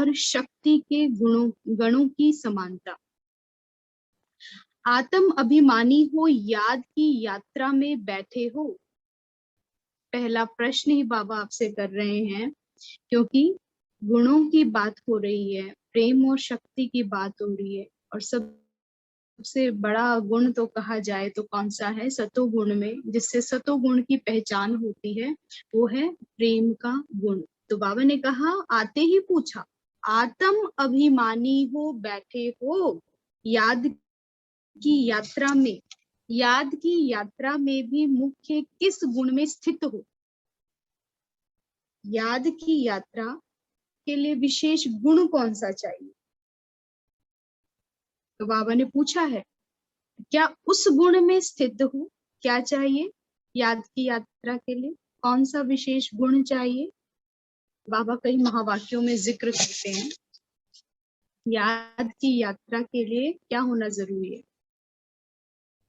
और शक्ति के गणों की समानता। आत्म अभिमानी हो, याद की यात्रा में बैठे हो। पहला प्रश्न ही बाबा आपसे कर रहे हैं, क्योंकि गुणों की बात हो रही है, प्रेम और शक्ति की बात हो रही है, और सबसे बड़ा गुण तो कहा जाए तो कौन सा है? सतोगुण में, जिससे सतोगुण की पहचान होती है, वो है प्रेम का गुण। तो बाबा ने कहा, आते ही पूछा, आत्म अभिमानी हो, बैठे हो याद की यात्रा में, याद की यात्रा में भी मुख्य किस गुण में स्थित हो? याद की यात्रा के लिए विशेष गुण कौन सा चाहिए? तो बाबा ने पूछा है, क्या उस गुण में स्थित हो? क्या चाहिए याद की यात्रा के लिए? कौन सा विशेष गुण चाहिए? बाबा कई महावाक्यों में जिक्र करते हैं, याद की यात्रा के लिए क्या होना जरूरी है?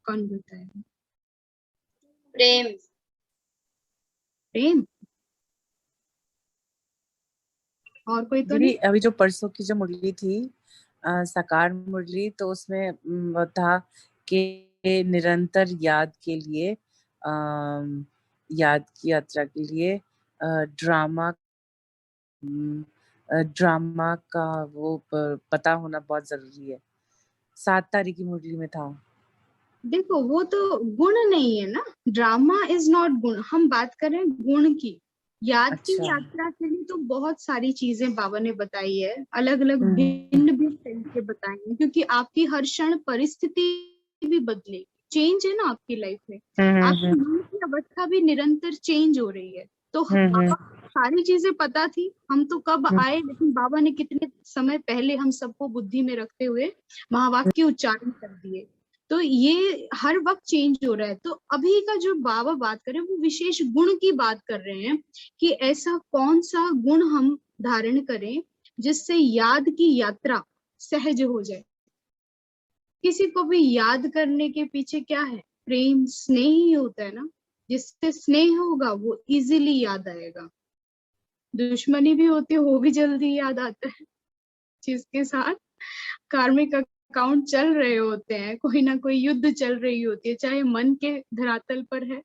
कौन बताएगा? प्रेम। प्रेम। और कोई तो दीदी नहीं? अभी जो परसों की जो मुरली थी, साकार मुरली, तो उसमें वो था कि निरंतर याद के लिए, याद की यात्रा के लिए ड्रामा का वो पता होना बहुत जरूरी है। 7 तारीख की मुरली में था। देखो, वो तो गुण नहीं है ना, ड्रामा इज नॉट गुण, हम बात कर रहे हैं गुण की। याद की अच्छा। यात्रा के लिए तो बहुत सारी चीजें बाबा ने बताई है, अलग अलग हम्म। भिन्न भिन्न तरीके बताए हैं, क्योंकि आपकी हर क्षण परिस्थिति भी बदलेगी, चेंज है ना आपकी लाइफ में, आपकी मन की अवस्था भी निरंतर चेंज हो रही है। तो बाबा को सारी चीजें पता थी, हम तो कब आए, लेकिन बाबा ने कितने समय पहले हम सबको बुद्धि में रखते हुए महावाक्य उच्चारण कर दिए। तो ये हर वक्त चेंज हो रहा है। तो अभी का जो बाबा बात कर रहे हैं, वो विशेष गुण की बात कर रहे हैं, कि ऐसा कौन सा गुण हम धारण करें जिससे याद की यात्रा सहज हो जाए। किसी को भी याद करने के पीछे क्या है? प्रेम, स्नेह ही होता है ना। जिससे स्नेह होगा वो इजीली याद आएगा। दुश्मनी भी होती है, वो भी जल्दी याद आता है। जिसके साथ कार्मिक अकाउंट चल रहे होते हैं, कोई ना कोई युद्ध चल रही होती है, चाहे मन के धरातल पर है,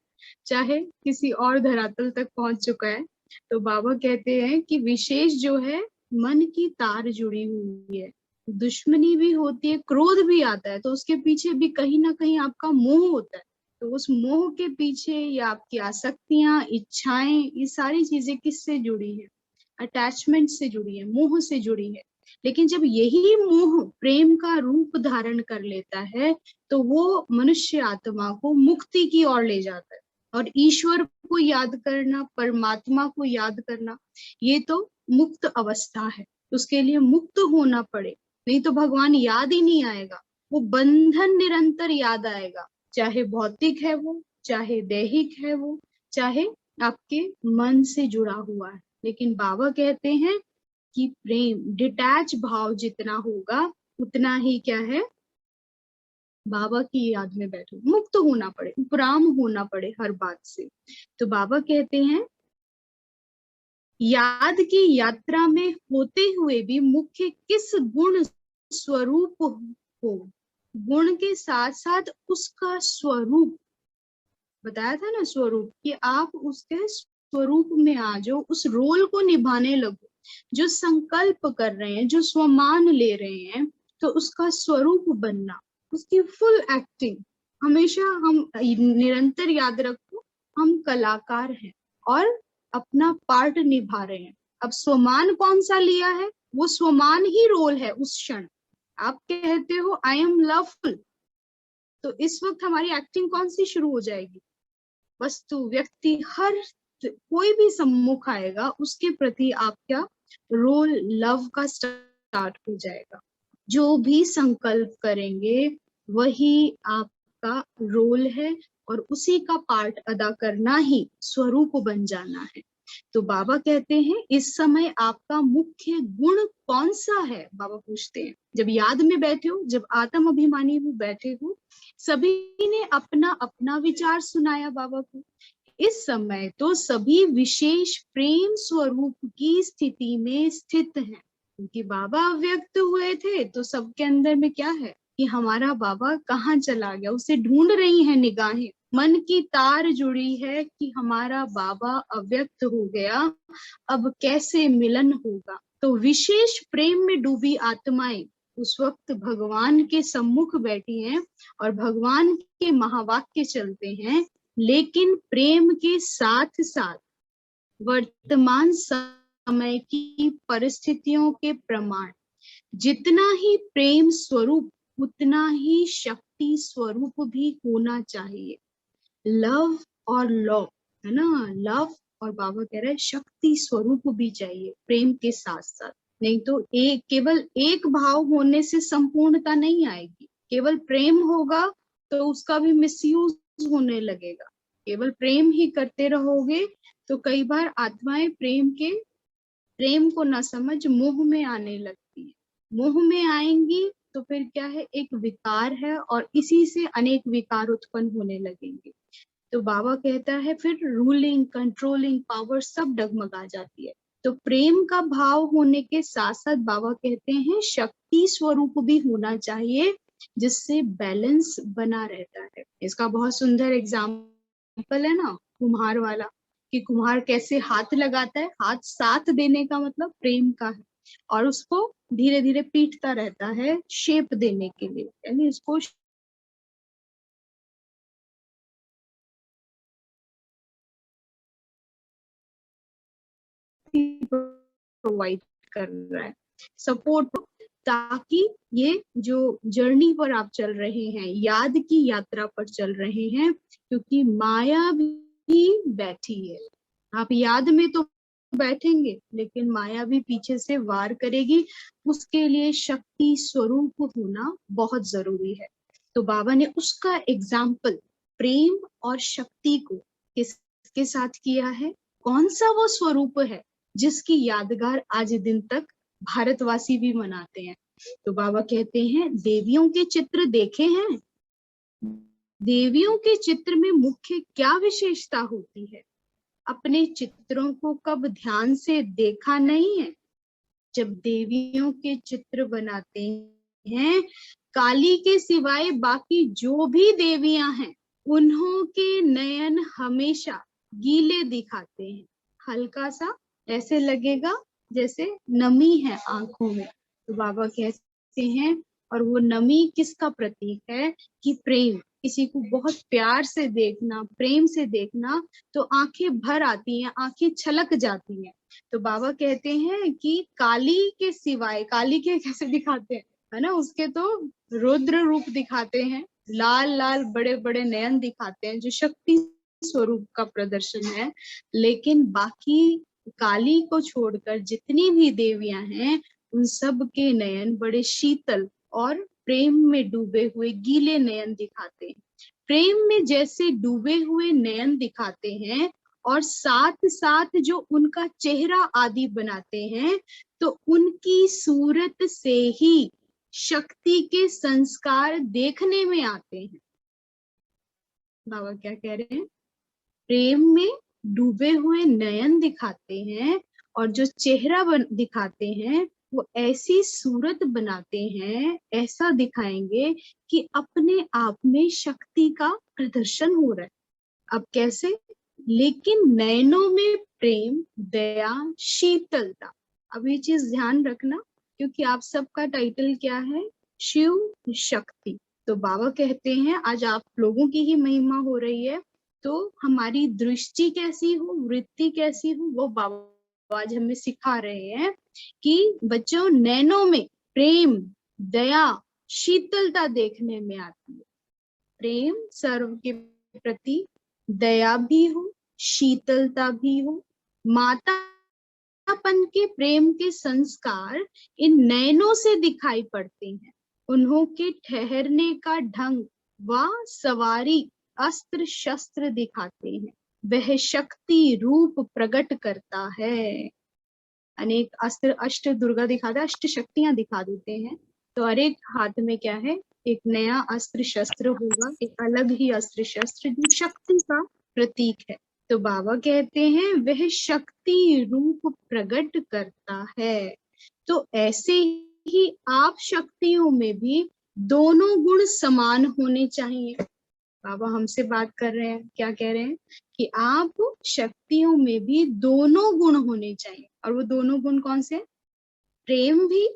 चाहे किसी और धरातल तक पहुंच चुका है। तो बाबा कहते हैं कि विशेष जो है, मन की तार जुड़ी हुई है। दुश्मनी भी होती है, क्रोध भी आता है, तो उसके पीछे भी कहीं ना कहीं आपका मोह होता है। तो उस मोह के पीछे या आपकी आसक्तियां, इच्छाएं, ये सारी चीजें किससे जुड़ी है? अटैचमेंट से जुड़ी है, मोह से जुड़ी है। लेकिन जब यही मोह प्रेम का रूप धारण कर लेता है, तो वो मनुष्य आत्मा को मुक्ति की ओर ले जाता है। और ईश्वर को याद करना, परमात्मा को याद करना, ये तो मुक्त अवस्था है। उसके लिए मुक्त होना पड़े, नहीं तो भगवान याद ही नहीं आएगा। वो बंधन निरंतर याद आएगा, चाहे भौतिक है वो, चाहे दैहिक है वो, चाहे आपके मन से जुड़ा हुआ है। लेकिन बाबा कहते हैं कि प्रेम, डिटैच भाव जितना होगा, उतना ही क्या है, बाबा की याद में बैठो, मुक्त होना पड़े, उपराम होना पड़े हर बात से। तो बाबा कहते हैं, याद की यात्रा में होते हुए भी मुख्य किस गुण स्वरूप हो? गुण के साथ साथ उसका स्वरूप बताया था ना, स्वरूप, कि आप उसके स्वरूप में आ जाओ, उस रोल को निभाने लगो। जो संकल्प कर रहे हैं, जो स्वमान ले रहे हैं, तो उसका स्वरूप बनना, उसकी फुल एक्टिंग। हमेशा हम निरंतर याद रखो, हम कलाकार हैं और अपना पार्ट निभा रहे हैं। अब स्वमान कौन सा लिया है? वो स्वमान ही रोल है उस क्षण। आप कहते हो आई एम लवफुल, तो इस वक्त हमारी एक्टिंग कौन सी शुरू हो जाएगी? वस्तु, व्यक्ति, हर कोई भी सम्मुख आएगा, उसके प्रति आपका रोल लव का स्टार्ट हो जाएगा। जो भी संकल्प करेंगे वही आपका रोल है, और उसी का पार्ट अदा करना ही स्वरूप बन जाना है। तो बाबा कहते हैं, इस समय आपका मुख्य गुण कौन सा है? बाबा पूछते हैं, जब याद में बैठे हो, जब आत्म अभिमानी में बैठे हो, सभी ने अपना अपना विचार सुनाया बाबा को। इस समय तो सभी विशेष प्रेम स्वरूप की स्थिति में स्थित हैं। क्योंकि बाबा अव्यक्त हुए थे तो सबके अंदर में क्या है कि हमारा बाबा कहाँ चला गया, उसे ढूंढ रही है निगाहें। मन की तार जुड़ी है कि हमारा बाबा अव्यक्त हो गया, अब कैसे मिलन होगा। तो विशेष प्रेम में डूबी आत्माएं उस वक्त भगवान के सम्मुख बैठी हैं और भगवान के महावाक्य चलते हैं, लेकिन प्रेम के साथ साथ वर्तमान समय की परिस्थितियों के प्रमाण, जितना ही प्रेम स्वरूप उतना ही शक्ति स्वरूप भी होना चाहिए। लव और लॉ है ना, लव और बाबा कह रहे हैं शक्ति स्वरूप भी चाहिए प्रेम के साथ साथ। नहीं तो एक केवल एक भाव होने से संपूर्णता नहीं आएगी। केवल प्रेम होगा तो उसका भी मिसयूज होने लगेगा। केवल प्रेम ही करते रहोगे तो कई बार आत्माएं प्रेम को न समझ मोह में आने लगती है। मोह में आएंगी तो फिर क्या है, एक विकार है और इसी से अनेक विकार उत्पन्न होने लगेंगे। तो बाबा कहता है फिर रूलिंग कंट्रोलिंग पावर सब डगमगा जाती है। तो प्रेम का भाव होने के साथ साथ बाबा कहते हैं शक्ति स्वरूप भी होना चाहिए, जिससे बैलेंस बना रहता है। इसका बहुत सुंदर एग्जाम्पल है ना कुम्हार वाला, कि कुम्हार कैसे हाथ लगाता है। हाथ साथ देने का मतलब प्रेम का है, और उसको धीरे धीरे पीटता रहता है शेप देने के लिए, यानी इसको प्रोवाइड कर रहा है, सपोर्ट, ताकि ये जो जर्नी पर आप चल रहे हैं, याद की यात्रा पर चल रहे हैं, क्योंकि माया भी बैठी है। आप याद में तो बैठेंगे लेकिन माया भी पीछे से वार करेगी। उसके लिए शक्ति स्वरूप होना बहुत जरूरी है। तो बाबा ने उसका एग्जाम्पल प्रेम और शक्ति को किसके साथ किया है। कौन सा वो स्वरूप है जिसकी यादगार आज दिन तक भारतवासी भी मनाते हैं। तो बाबा कहते हैं देवियों के चित्र देखे हैं। देवियों के चित्र में मुख्य क्या विशेषता होती है। अपने चित्रों को कब ध्यान से देखा नहीं है। जब देवियों के चित्र बनाते हैं, काली के सिवाय बाकी जो भी देवियां हैं उन्हों के नयन हमेशा गीले दिखाते हैं। हल्का सा ऐसे लगेगा जैसे नमी है आंखों में। तो बाबा कहते हैं, और वो नमी किसका प्रतीक है कि प्रेम। किसी को बहुत प्यार से देखना, प्रेम से देखना तो आंखें भर आती हैं, आंखें छलक जाती हैं। तो बाबा कहते हैं कि काली के सिवाय, काली के कैसे दिखाते हैं है ना, उसके तो रुद्र रूप दिखाते हैं, लाल लाल बड़े बड़े नयन दिखाते हैं जो शक्ति स्वरूप का प्रदर्शन है। लेकिन बाकी काली को छोड़कर जितनी भी देवियां हैं उन सब के नयन बड़े शीतल और प्रेम में डूबे हुए गीले नयन दिखाते हैं। प्रेम में जैसे डूबे हुए नयन दिखाते हैं और साथ साथ जो उनका चेहरा आदि बनाते हैं, तो उनकी सूरत से ही शक्ति के संस्कार देखने में आते हैं। बाबा क्या कह रहे हैं, प्रेम में डूबे हुए नयन दिखाते हैं और जो चेहरा दिखाते हैं वो ऐसी सूरत बनाते हैं, ऐसा दिखाएंगे कि अपने आप में शक्ति का प्रदर्शन हो रहा है। अब कैसे, लेकिन नयनों में प्रेम, दया, शीतलता। अब ये चीज ध्यान रखना, क्योंकि आप सबका टाइटल क्या है, शिव शक्ति। तो बाबा कहते हैं आज आप लोगों की ही महिमा हो रही है, तो हमारी दृष्टि कैसी हो, वृत्ति कैसी हो, वो बाबा आज हमें सिखा रहे हैं कि बच्चों नैनों में प्रेम, दया, शीतलता देखने में आती है। प्रेम सर्व के प्रति, दया भी हो, शीतलता भी हो। मातापन के प्रेम के संस्कार इन नयनों से दिखाई पड़ते हैं। उन्हों के ठहरने का ढंग व सवारी अस्त्र शस्त्र दिखाते हैं। वह शक्ति रूप प्रकट करता है। अनेक अस्त्र, अष्ट दुर्गा दिखाता है, अष्ट शक्तियां दिखा देते हैं। तो हर एक हाथ में क्या है, एक नया अस्त्र शस्त्र होगा, एक अलग ही अस्त्र शस्त्र जो शक्ति का प्रतीक है। तो बाबा कहते हैं वह शक्ति रूप प्रकट करता है। तो ऐसे ही आप शक्तियों में भी दोनों गुण समान होने चाहिए। बाबा हमसे बात कर रहे हैं, क्या कह रहे हैं कि आप शक्तियों में भी दोनों गुण होने चाहिए। और वो दोनों गुण कौन से? प्रेम भी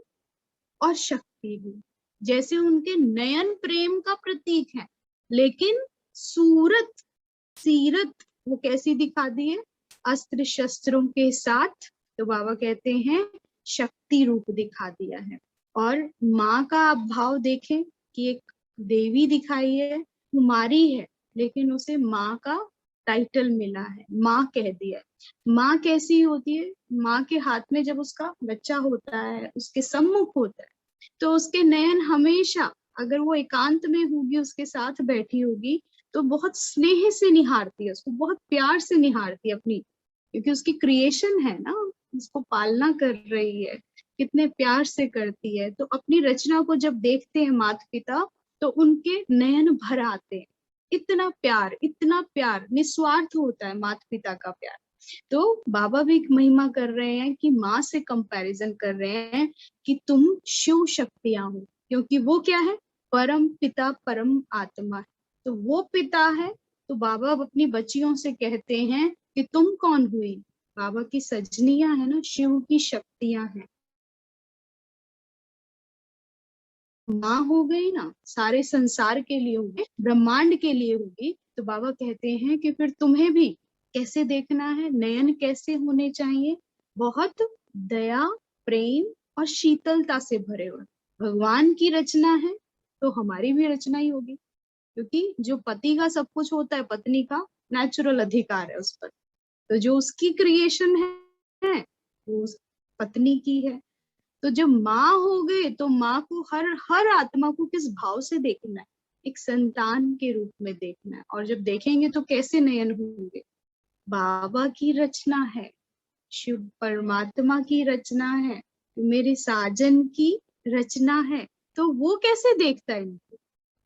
और शक्ति भी। जैसे उनके नयन प्रेम का प्रतीक है, लेकिन सूरत सीरत वो कैसी दिखा दी है? अस्त्र शस्त्रों के साथ। तो बाबा कहते हैं शक्ति रूप दिखा दिया है। और माँ का आप भाव देखें कि एक देवी दिखाई है, कुमारी है, लेकिन उसे माँ का टाइटल मिला है, माँ कह दिया है। माँ कैसी होती है? माँ के हाथ में जब उसका बच्चा होता है, उसके सम्मुख होता है, तो उसके नयन हमेशा, अगर वो एकांत में होगी, उसके साथ बैठी होगी, तो बहुत स्नेह से निहारती है उसको, बहुत प्यार से निहारती है अपनी, क्योंकि उसकी क्रिएशन है ना, उसको पालना कर रही है, कितने प्यार से करती है। तो अपनी रचना को जब देखते हैं माता पिता, तो उनके नयन भर आते हैं। इतना प्यार निस्वार्थ होता है माता पिता का प्यार। तो बाबा भी महिमा कर रहे हैं कि माँ से कंपैरिजन कर रहे हैं कि तुम शिव शक्तियां हो, क्योंकि वो क्या है? परम पिता, परम आत्मा है। तो वो पिता है। तो बाबा अपनी बच्चियों से कहते हैं कि तुम कौन हुई? बाबा की सजनियां है ना, शिव की शक्तियां हैं। माँ हो गई ना, सारे संसार के लिए होगी, ब्रह्मांड के लिए होगी। तो बाबा कहते हैं कि फिर तुम्हें भी कैसे देखना है, नयन कैसे होने चाहिए? बहुत दया, प्रेम और शीतलता से भरे हुए। भगवान की रचना है तो हमारी भी रचना ही होगी, क्योंकि जो पति का सब कुछ होता है, पत्नी का नेचुरल अधिकार है उस पर। तो जो उसकी क्रिएशन है वो उस पत्नी की है। तो जब माँ हो गए तो माँ को हर हर आत्मा को किस भाव से देखना है? एक संतान के रूप में देखना है। और जब देखेंगे तो कैसे नयन होंगे? बाबा की रचना है, शिव परमात्मा की रचना है, मेरे साजन की रचना है। तो वो कैसे देखता है इनको?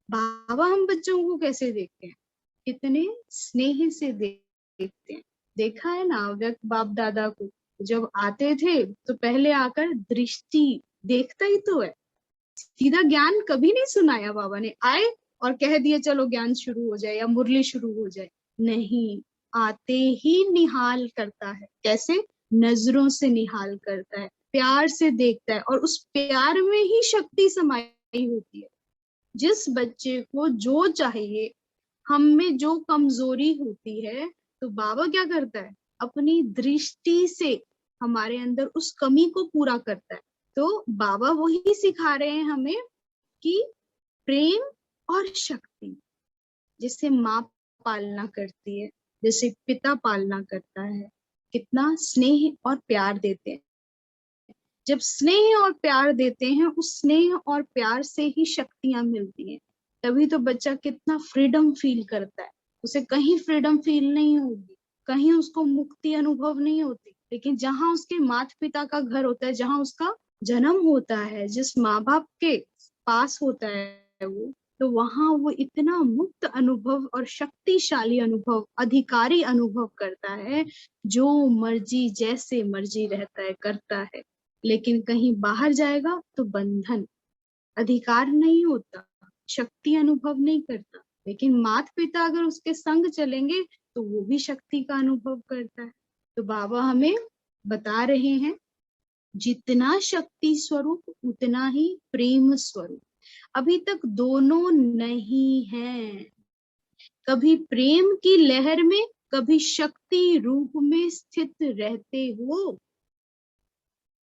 बाबा हम बच्चों को कैसे देखते हैं? कितने स्नेह से देखते हैं। देखा है ना अव्यक्त बाप दादा को, जब आते थे तो पहले आकर दृष्टि देखता ही तो है। सीधा ज्ञान कभी नहीं सुनाया बाबा ने, आए और कह दिए चलो ज्ञान शुरू हो जाए या मुरली शुरू हो जाए। नहीं, आते ही निहाल करता है। कैसे? नजरों से निहाल करता है, प्यार से देखता है, और उस प्यार में ही शक्ति समाई होती है। जिस बच्चे को जो चाहिए, हम में जो कमजोरी होती है, तो बाबा क्या करता है? अपनी दृष्टि से हमारे अंदर उस कमी को पूरा करता है। तो बाबा वही सिखा रहे हैं हमें कि प्रेम और शक्ति, जिससे माँ पालना करती है, जैसे पिता पालना करता है, कितना स्नेह और प्यार देते हैं। जब स्नेह और प्यार देते हैं, उस स्नेह और प्यार से ही शक्तियां मिलती हैं। तभी तो बच्चा कितना फ्रीडम फील करता है। उसे कहीं फ्रीडम फील नहीं होगी, कहीं उसको मुक्ति अनुभव नहीं होती। लेकिन जहां उसके माता पिता का घर होता है, जहां उसका जन्म होता है, जिस माँ बाप के पास होता है वो, तो वहां वो इतना मुक्त अनुभव और शक्तिशाली अनुभव, अधिकारी अनुभव करता है। जो मर्जी जैसे मर्जी रहता है, करता है। लेकिन कहीं बाहर जाएगा तो बंधन, अधिकार नहीं होता, शक्ति अनुभव नहीं करता। लेकिन माता पिता अगर उसके संग चलेंगे तो वो भी शक्ति का अनुभव करता है। तो बाबा हमें बता रहे हैं, जितना शक्ति स्वरूप उतना ही प्रेम स्वरूप। अभी तक दोनों नहीं है। कभी प्रेम की लहर में, कभी शक्ति रूप में स्थित रहते हो।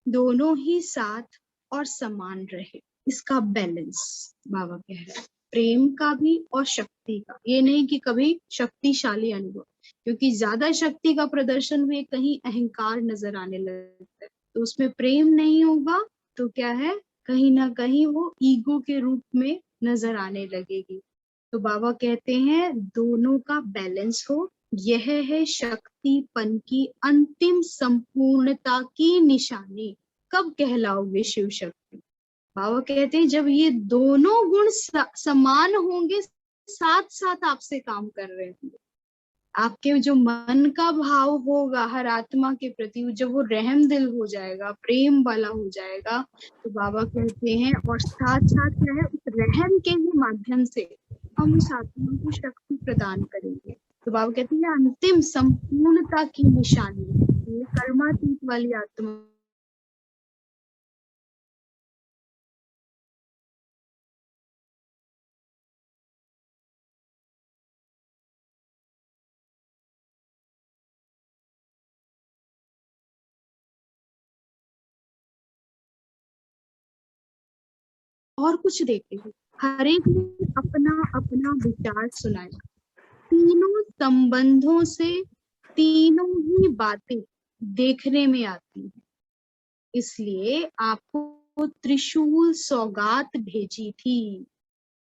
दोनों ही साथ और समान रहे, इसका बैलेंस बाबा कह रहे हैं। प्रेम का भी और शक्ति का। ये नहीं कि कभी शक्तिशाली अनुभव, क्योंकि ज्यादा शक्ति का प्रदर्शन में कहीं अहंकार नजर आने लगता है। तो उसमें प्रेम नहीं होगा तो क्या है, कहीं ना कहीं वो ईगो के रूप में नजर आने लगेगी। तो बाबा कहते हैं दोनों का बैलेंस हो। यह है शक्तिपन की अंतिम संपूर्णता की निशानी। कब कहलाओगे शिव शक्ति? बाबा कहते हैं जब ये दोनों गुण समान होंगे, साथ साथ आपसे काम कर रहे होंगे, आपके जो मन का भाव होगा हर आत्मा के प्रति, जब वो रहम दिल हो जाएगा, प्रेम वाला हो जाएगा, तो बाबा कहते हैं, और साथ साथ क्या है, उस रहम के ही माध्यम से हम उस आत्मा को शक्ति प्रदान करेंगे। तो बाबा कहते हैं अंतिम संपूर्णता की निशानी ये कर्मातीत वाली आत्मा और कुछ देखेंगे। हर एक ने अपना अपना विचार सुनाया, तीनों संबंधों से तीनों ही बातें देखने में आती हैं। इसलिए आपको त्रिशूल सौगात भेजी थी।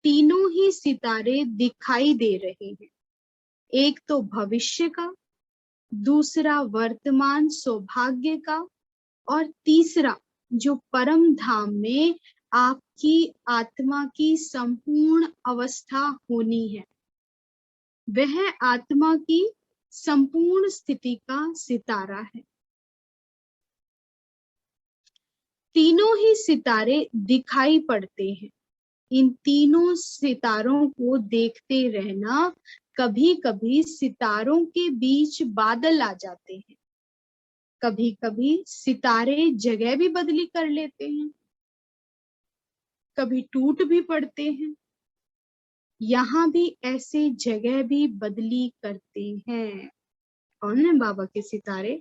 तीनों ही सितारे दिखाई दे रहे हैं, एक तो भविष्य का, दूसरा वर्तमान सौभाग्य का, और तीसरा जो परम धाम में आपकी आत्मा की संपूर्ण अवस्था होनी है, वह आत्मा की संपूर्ण स्थिति का सितारा है। तीनों ही सितारे दिखाई पड़ते हैं। इन तीनों सितारों को देखते रहना, कभी कभी सितारों के बीच बादल आ जाते हैं, कभी कभी सितारे जगह भी बदली कर लेते हैं, कभी टूट भी पड़ते हैं। यहाँ भी ऐसे जगह भी बदली करते हैं। कौन है बाबा के सितारे?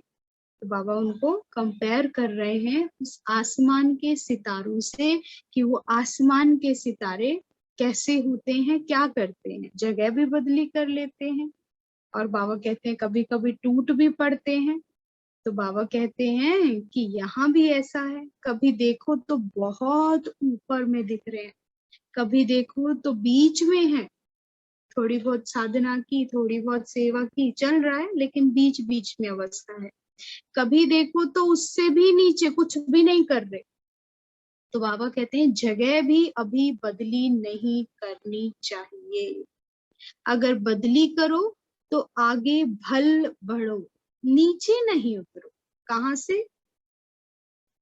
तो बाबा उनको कंपेयर कर रहे हैं उस आसमान के सितारों से, कि वो आसमान के सितारे कैसे होते हैं, क्या करते हैं, जगह भी बदली कर लेते हैं। और बाबा कहते हैं कभी कभी टूट भी पड़ते हैं। तो बाबा कहते हैं कि यहाँ भी ऐसा है, कभी देखो तो बहुत ऊपर में दिख रहे हैं, कभी देखो तो बीच में है, थोड़ी बहुत साधना की, थोड़ी बहुत सेवा की, चल रहा है, लेकिन बीच बीच में अवस्था है। कभी देखो तो उससे भी नीचे, कुछ भी नहीं कर रहे। तो बाबा कहते हैं जगह भी अभी बदली नहीं करनी चाहिए। अगर बदली करो तो आगे भल बढ़ो, नीचे नहीं उतरो। कहाँ से?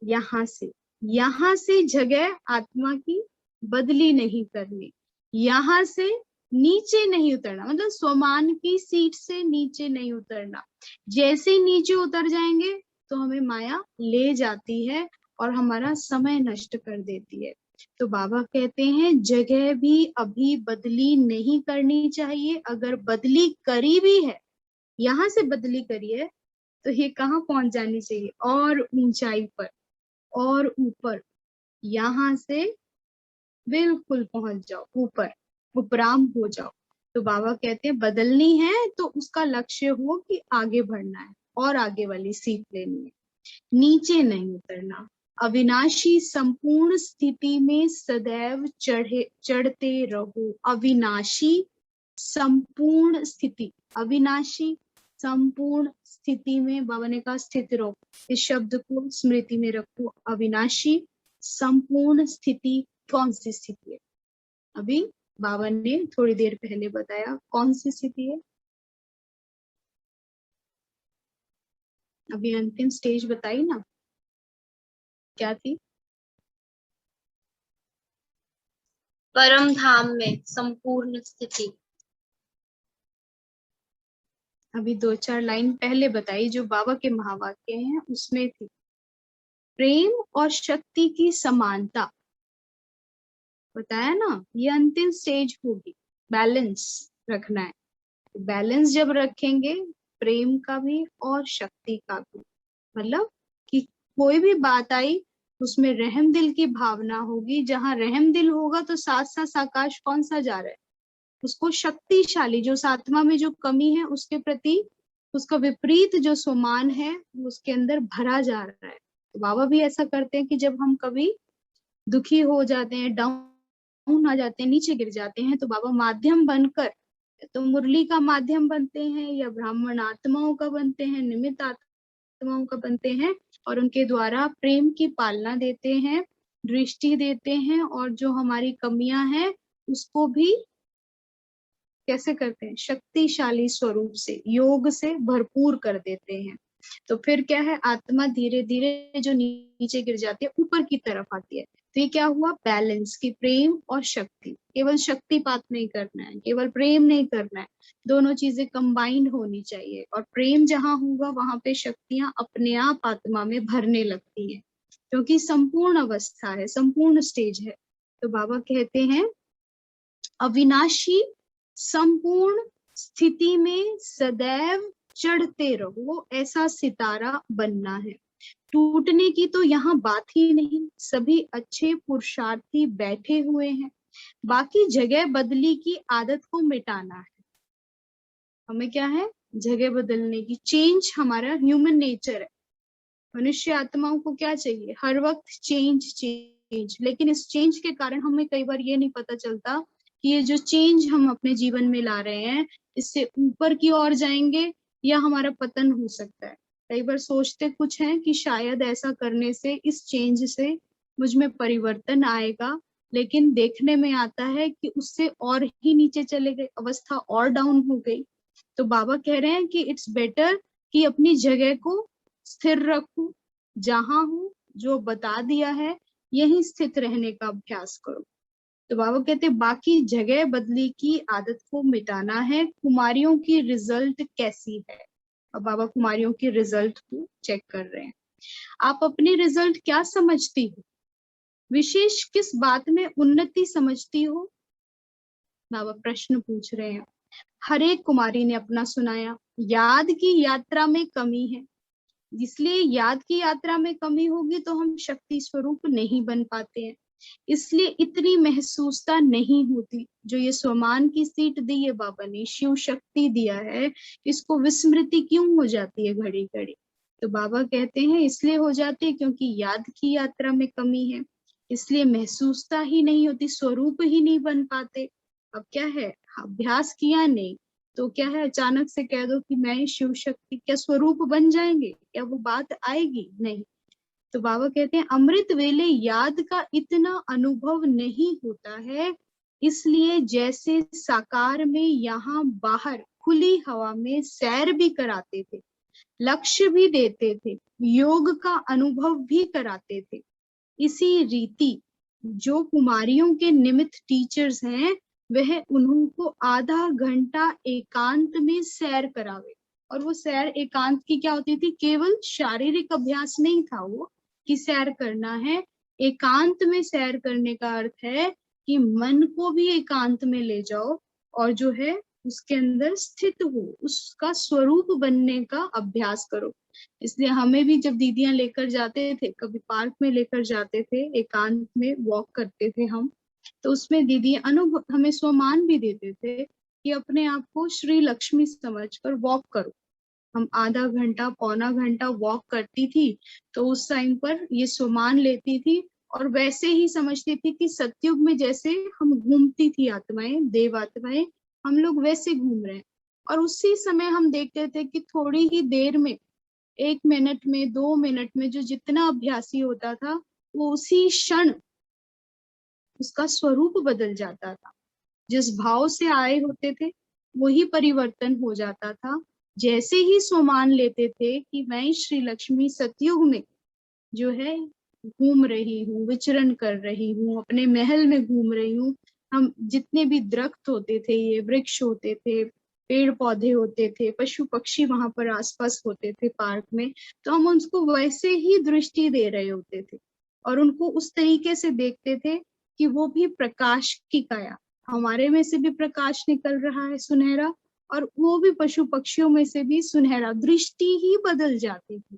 यहाँ से। यहाँ से जगह आत्मा की बदली नहीं करनी, यहाँ से नीचे नहीं उतरना, मतलब स्वमान की सीट से नीचे नहीं उतरना। जैसे ही नीचे उतर जाएंगे तो हमें माया ले जाती है और हमारा समय नष्ट कर देती है। तो बाबा कहते हैं जगह भी अभी बदली नहीं करनी चाहिए। अगर बदली करी भी है, यहाँ से बदली करी है, तो ये कहाँ पहुंच जानी चाहिए? और ऊंचाई पर और ऊपर, यहाँ से बिल्कुल पहुंच जाओ, ऊपर उपराम हो जाओ। तो बाबा कहते हैं बदलनी है तो उसका लक्ष्य हो कि आगे बढ़ना है और आगे वाली सीट लेनी है, नीचे नहीं उतरना। अविनाशी संपूर्ण स्थिति में सदैव चढ़ते रहो। अविनाशी संपूर्ण स्थिति, अविनाशी संपूर्ण स्थिति में बाबा ने कहा स्थित रहो। इस शब्द को स्मृति में रखो। अविनाशी संपूर्ण स्थिति कौन सी स्थिति है? अभी बाबा ने थोड़ी देर पहले बताया कौन सी स्थिति है। अभी अंतिम स्टेज बताई ना, क्या थी? परम धाम में संपूर्ण स्थिति। अभी 2-4 लाइन पहले बताई जो बाबा के महावाक्य हैं, उसमें थी प्रेम और शक्ति की समानता। बताया ना, ये अंतिम स्टेज होगी। बैलेंस रखना है। बैलेंस जब रखेंगे, प्रेम का भी और शक्ति का भी, मतलब कि कोई भी बात आई उसमें रहम दिल की भावना होगी। जहां रहम दिल होगा तो साथ साथ आकाश कौन सा जा रहा है? उसको शक्तिशाली, जो आत्मा में जो कमी है उसके प्रति उसका विपरीत जो सुमान है वो उसके अंदर भरा जा रहा है। तो बाबा भी ऐसा करते हैं कि जब हम कभी दुखी हो जाते हैं, डाउन आ जाते हैं, नीचे गिर जाते हैं, तो बाबा माध्यम बनकर, तो मुरली का माध्यम बनते हैं या ब्राह्मण आत्माओं का बनते हैं, निमित्त आत्माओं का बनते हैं, और उनके द्वारा प्रेम की पालना देते हैं, दृष्टि देते हैं, और जो हमारी कमियां हैं उसको भी कैसे करते हैं? शक्तिशाली स्वरूप से, योग से भरपूर कर देते हैं। तो फिर क्या है, आत्मा धीरे धीरे जो नीचे गिर जाती है ऊपर की तरफ आती है। तो ये क्या हुआ? बैलेंस की प्रेम और शक्ति। केवल शक्तिपात नहीं करना है, केवल प्रेम नहीं करना है, दोनों चीजें कंबाइंड होनी चाहिए। और प्रेम जहां होगा वहां पे शक्तियां अपने आप आत्मा में भरने लगती हैं, क्योंकि संपूर्ण अवस्था है, संपूर्ण स्टेज है। तो बाबा कहते हैं अविनाशी संपूर्ण स्थिति में सदैव चढ़ते रहो, ऐसा सितारा बनना है। टूटने की तो यहाँ बात ही नहीं, सभी अच्छे पुरुषार्थी बैठे हुए हैं। बाकी जगह बदली की आदत को मिटाना है। हमें क्या है? जगह बदलने की। चेंज हमारा ह्यूमन नेचर है। मनुष्य आत्माओं को क्या चाहिए? हर वक्त चेंज चेंज। लेकिन इस चेंज के कारण हमें कई बार ये नहीं पता चलता कि ये जो चेंज हम अपने जीवन में ला रहे हैं, इससे ऊपर की ओर जाएंगे या हमारा पतन हो सकता है। कई बार सोचते कुछ हैं कि शायद ऐसा करने से, इस चेंज से मुझ में परिवर्तन आएगा, लेकिन देखने में आता है कि उससे और ही नीचे चले गए, अवस्था और डाउन हो गई। तो बाबा कह रहे हैं कि इट्स बेटर कि अपनी जगह को स्थिर रखो, जहां हूं जो बता दिया है यहीं स्थित रहने का अभ्यास करो। तो बाबा कहते बाकी जगह बदली की आदत को मिटाना है। कुमारियों की रिजल्ट कैसी है? अब बाबा कुमारियों की रिजल्ट को चेक कर रहे हैं। आप अपनी रिजल्ट क्या समझती हो? विशेष किस बात में उन्नति समझती हो? बाबा प्रश्न पूछ रहे हैं। हर एक कुमारी ने अपना सुनाया। याद की यात्रा में कमी है, इसलिए याद की यात्रा में कमी होगी तो हम शक्ति स्वरूप नहीं बन पाते हैं, इसलिए इतनी महसूसता नहीं होती। जो ये स्वमान की सीट दी है बाबा ने, शिव शक्ति दिया है, इसको विस्मृति क्यों हो जाती है घड़ी घड़ी? तो बाबा कहते हैं इसलिए हो जाती है क्योंकि याद की यात्रा में कमी है, इसलिए महसूसता ही नहीं होती, स्वरूप ही नहीं बन पाते। अब क्या है, अभ्यास किया नहीं तो क्या है, अचानक से कह दो कि मैं शिव शक्ति, क्या स्वरूप बन जाएंगे? क्या वो बात आएगी? नहीं। तो बाबा कहते हैं अमृत वेले याद का इतना अनुभव नहीं होता है, इसलिए जैसे साकार में यहाँ बाहर खुली हवा में सैर भी कराते थे, लक्ष्य भी देते थे, योग का अनुभव भी कराते थे, इसी रीति जो कुमारियों के निमित्त टीचर्स हैं वह उनको आधा घंटा एकांत में सैर करावे। और वो सैर एकांत की क्या होती थी? केवल शारीरिक अभ्यास नहीं था वो कि सैर करना है। एकांत में सैर करने का अर्थ है कि मन को भी एकांत में ले जाओ और जो है उसके अंदर स्थित हो, उसका स्वरूप बनने का अभ्यास करो। इसलिए हमें भी जब दीदियां लेकर जाते थे, कभी पार्क में लेकर जाते थे, एकांत में वॉक करते थे हम, तो उसमें दीदी अनुभव हमें स्वमान भी देते थे कि अपने आप को श्री लक्ष्मी समझकर वॉक करो। हम आधा घंटा पौना घंटा वॉक करती थी तो उस टाइम पर ये स्वमान लेती थी और वैसे ही समझती थी कि सतयुग में जैसे हम घूमती थी आत्माएं, देव आत्माएं, हम लोग वैसे घूम रहे हैं। और उसी समय हम देखते थे कि थोड़ी ही देर में, 1 मिनट में, 2 मिनट में जो जितना अभ्यासी होता था वो उसी क्षण उसका स्वरूप बदल जाता था। जिस भाव से आए होते थे वही परिवर्तन हो जाता था। जैसे ही स्वमान लेते थे कि मैं श्री लक्ष्मी सतयुग में जो है घूम रही हूँ, विचरण कर रही हूँ, अपने महल में घूम रही हूँ। हम जितने भी दरख्त होते थे, ये वृक्ष होते थे, पेड़ पौधे होते थे, पशु पक्षी वहां पर आसपास होते थे पार्क में, तो हम उसको वैसे ही दृष्टि दे रहे होते थे और उनको उस तरीके से देखते थे कि वो भी प्रकाश की काया, हमारे में से भी प्रकाश निकल रहा है सुनहरा, और वो भी पशु पक्षियों में से भी सुनहरा। दृष्टि ही बदल जाती थी।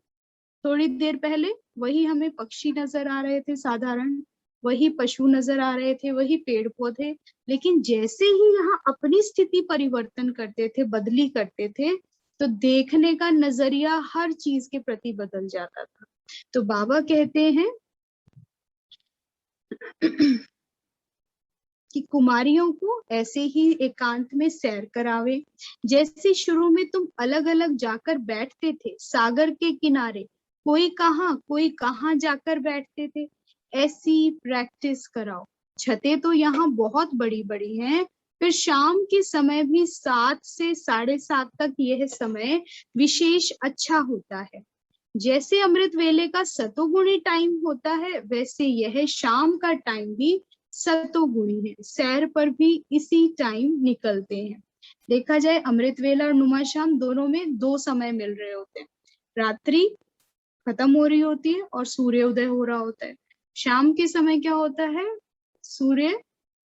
थोड़ी देर पहले वही हमें पक्षी नजर आ रहे थे साधारण, वही पशु नजर आ रहे थे, वही पेड़ पौधे, लेकिन जैसे ही यहाँ अपनी स्थिति परिवर्तन करते थे, बदली करते थे, तो देखने का नजरिया हर चीज के प्रति बदल जाता था। तो बाबा कहते हैं कि कुमारियों को ऐसे ही एकांत में सैर करावे। जैसे शुरू में तुम अलग अलग जाकर बैठते थे सागर के किनारे, कोई कहाँ जाकर बैठते थे, ऐसी प्रैक्टिस कराओ। छतें तो यहाँ बहुत बड़ी बड़ी हैं, फिर शाम के समय भी 7 से 7:30 तक यह समय विशेष अच्छा होता है। जैसे अमृत वेले का सतोगुणी टाइम होता है, वैसे यह शाम का टाइम भी सतोगुणी है। सैर पर भी इसी टाइम निकलते हैं। देखा जाए अमृत वेला और नुमा शाम दोनों में 2 समय मिल रहे होते हैं। रात्रि खत्म हो रही होती है और सूर्योदय हो रहा होता है। शाम के समय क्या होता है, सूर्य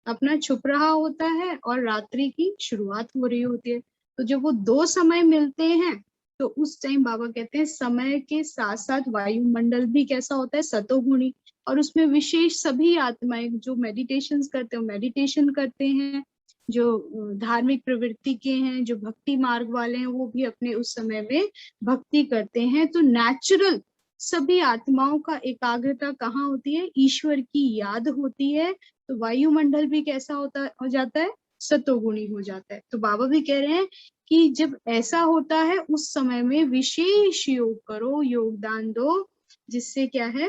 अपना छुप रहा होता है और रात्रि की शुरुआत हो रही होती है। तो जब वो 2 समय मिलते हैं तो उस टाइम बाबा कहते हैं समय के साथ साथ वायुमंडल भी कैसा होता है, सतोगुणी। और उसमें विशेष सभी आत्माएं जो मेडिटेशन करते हैं मेडिटेशन करते हैं, जो धार्मिक प्रवृत्ति के हैं, जो भक्ति मार्ग वाले हैं, वो भी अपने उस समय में भक्ति करते हैं। तो नेचुरल सभी आत्माओं का एकाग्रता कहाँ होती है, ईश्वर की याद होती है। तो वायुमंडल भी कैसा हो जाता है, सतोगुणी हो जाता है। तो बाबा भी कह रहे हैं कि जब ऐसा होता है उस समय में विशेष योग करो, योगदान दो, जिससे क्या है,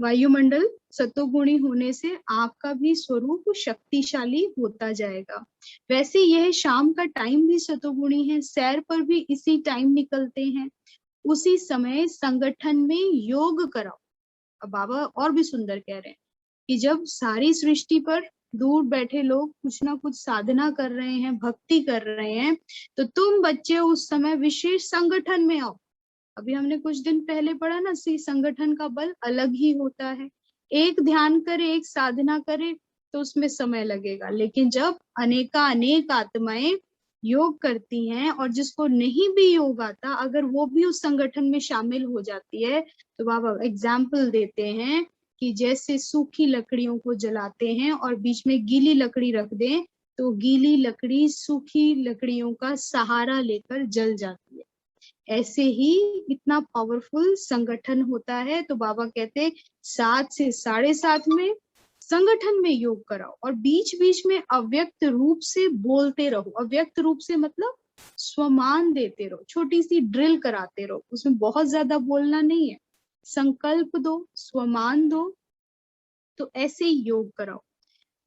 वायुमंडल सतोगुणी होने से आपका भी स्वरूप शक्तिशाली होता जाएगा। वैसे यह शाम का टाइम भी सतोगुणी है। सैर पर भी इसी टाइम निकलते हैं। उसी समय संगठन में योग कराओ। अब बाबा और भी सुंदर कह रहे हैं कि जब सारी सृष्टि पर दूर बैठे लोग कुछ ना कुछ साधना कर रहे हैं, भक्ति कर रहे हैं, तो तुम बच्चे उस समय विशेष संगठन में आओ। अभी हमने कुछ दिन पहले पढ़ा ना, संगठन का बल अलग ही होता है। एक ध्यान करे, एक साधना करे तो उसमें समय लगेगा, लेकिन जब अनेक आत्माएं योग करती हैं और जिसको नहीं भी योग आता, अगर वो भी उस संगठन में शामिल हो जाती है, तो बाबा एग्जाम्पल देते हैं कि जैसे सूखी लकड़ियों को जलाते हैं और बीच में गीली लकड़ी रख दें, तो गीली लकड़ी सूखी लकड़ियों का सहारा लेकर जल जाती है। ऐसे ही इतना पावरफुल संगठन होता है। तो बाबा कहते 7 से 7:30 में संगठन में योग कराओ और बीच बीच में अव्यक्त रूप से बोलते रहो। अव्यक्त रूप से मतलब स्वमान देते रहो, छोटी सी ड्रिल कराते रहो, उसमें बहुत ज्यादा बोलना नहीं है। संकल्प दो, स्वमान दो, तो ऐसे ही योग कराओ।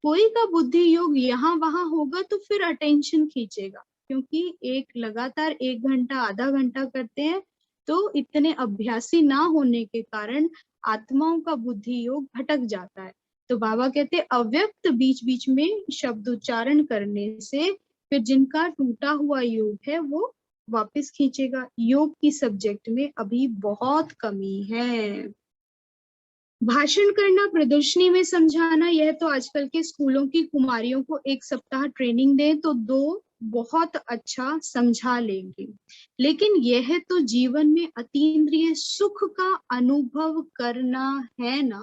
कोई का बुद्धि योग यहाँ वहां होगा तो फिर अटेंशन खींचेगा, क्योंकि एक लगातार 1 घंटा आधा घंटा करते हैं तो इतने अभ्यासी ना होने के कारण आत्माओं का बुद्धि योग भटक जाता है। तो बाबा कहते हैं अव्यक्त बीच बीच में शब्द उच्चारण करने से फिर जिनका टूटा हुआ योग है वो वापस खींचेगा। योग की सब्जेक्ट में अभी बहुत कमी है। भाषण करना, प्रदर्शनी में समझाना, यह तो आजकल के स्कूलों की कुमारियों को 1 सप्ताह ट्रेनिंग दें तो 2 बहुत अच्छा समझा लेंगे। लेकिन यह तो जीवन में अतीन्द्रिय सुख का अनुभव करना है ना।